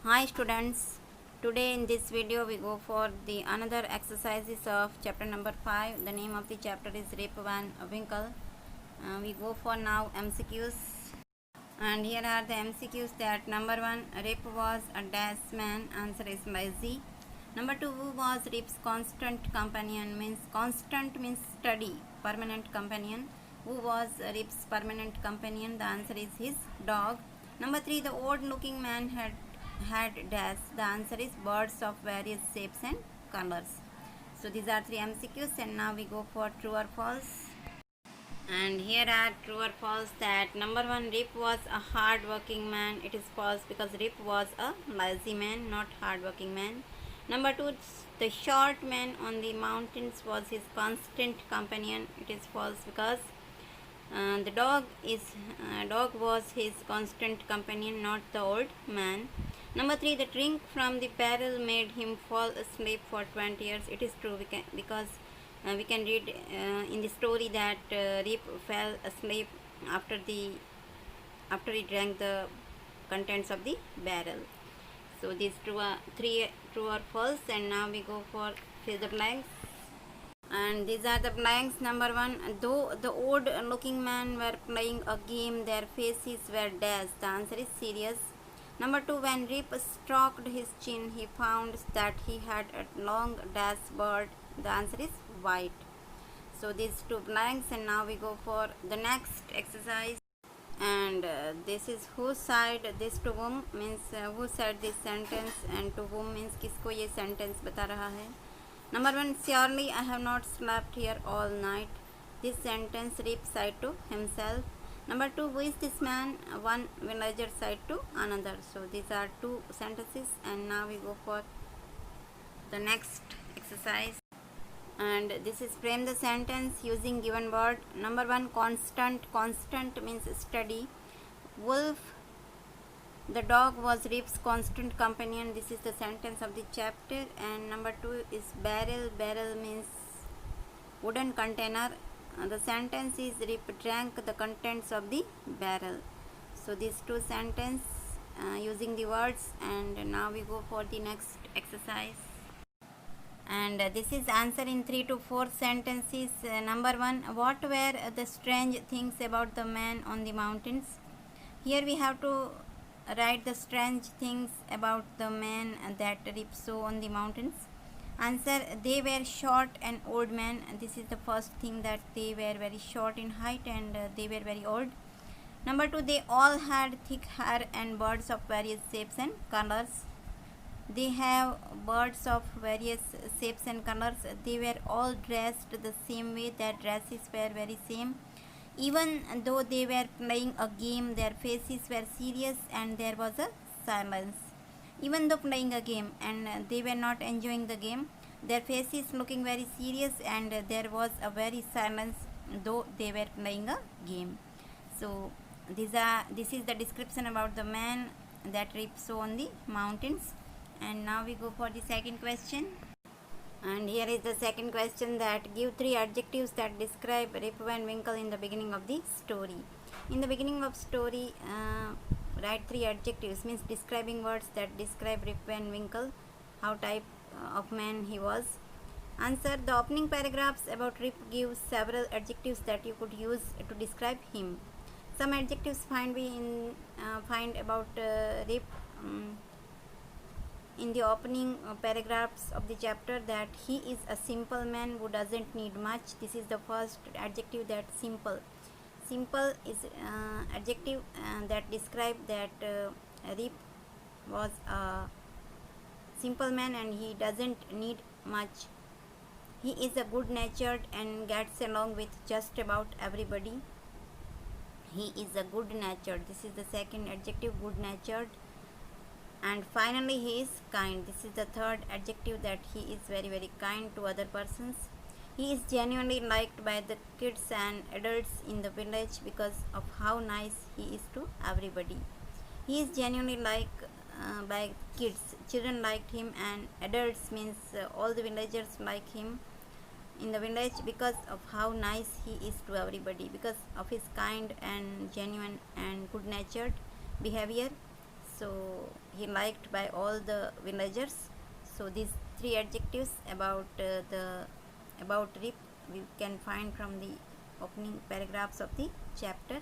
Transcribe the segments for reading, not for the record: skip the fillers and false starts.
Hi students, today in this video we go for the another exercises of chapter number 5. The name of the chapter is Rip Van Winkle. We go for now MCQs, and here are the MCQs. That number 1, Rip was a dash man, answer is lazy. Number 2, who was Rip's constant companion? Means constant means steady, permanent companion. Who was Rip's permanent companion? The answer is his dog. Number 3, the odd looking man had dash. The answer is birds of various shapes and colors. So these are 3 MCQs, and now we go for true or false. And here are true or false. That number 1, Rip was a hard working man. It is false because Rip was a lazy man, not hard working man. Number 2, the short man on the mountains was his constant companion. It is false because the dog was his constant companion, not the old man. Number 3, the drink from the barrel made him fall asleep for 20 years. It is true because we can read in the story that Rip fell asleep after he drank the contents of the barrel. So these 3 true or false, and now we go for fill the blanks. And these are the blanks. Number 1, though the odd looking men were playing a game, their faces were dashed. The answer is serious. Number 2, when Rip stroked his chin, he found that he had a long dashboard. The answer is white. So these 2 blanks, and now we go for the next exercise. And this is who said this to whom, means who said this sentence, and to whom means किसको ये sentence बता रहा है. Number 1, surely I have not slept here all night. This sentence Rip said to himself. Number 2, who is this man? One villager said to another. So these are 2 sentences, and now we go for the next exercise. And this is frame the sentence using given word. Number 1, constant. Constant means steady. Wolf, the dog, was Rip's constant companion. This is the sentence of the chapter. And number 2 is barrel. Barrel means wooden container. The sentence is Rip drank the contents of the barrel. So these 2 sentences using the words. And now we go for the next exercise. And this is answer in 3 to 4 sentences. Number 1, what were the strange things about the man on the mountains? Here we have to write the strange things about the man that Rip saw on the mountains. Answer, they were short and old men. This is the first thing, that they were very short in height and they were very old. Number 2, they all had thick hair and birds of various shapes and colors. They have birds of various shapes and colors. They were all dressed the same way. Their dresses were very same. Even though they were playing a game, their faces were serious and there was a silence. Even though playing a game and they were not enjoying the game, their faces looking very serious and there was a very silence though they were playing a game. So this is the description about the man that Rip saw on the mountains. And now we go for the second question. And here is the second question, that give 3 adjectives that describe Rip Van Winkle in the beginning of the story. In the beginning of story, write 3 adjectives, means describing words that describe Rip Van Winkle, how type of man he was. Answer, the opening paragraphs about Rip give several adjectives that you could use to describe him. Some adjectives find about Rip in the opening paragraphs of the chapter, that he is a simple man who doesn't need much. This is the first adjective, that simple. Simple is adjective that describe that Rip was a simple man and he doesn't need much. He is a good natured and gets along with just about everybody. He is a good natured. This is the second adjective, good natured. And finally, he is kind. This is the third adjective, that he is very very kind to other persons. He is genuinely liked by the kids and adults in the village because of how nice he is to everybody. He is genuinely liked by kids. Children liked him, and adults means all the villagers like him in the village because of how nice he is to everybody, because of his kind and genuine and good natured behavior. So he liked by all the villagers. So these three adjectives about Rip we can find from the opening paragraphs of the chapter,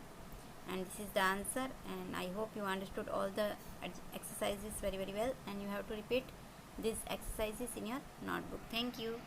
and this is the answer. And I hope you understood all the exercises very well, and you have to repeat these exercises in your notebook. Thank you.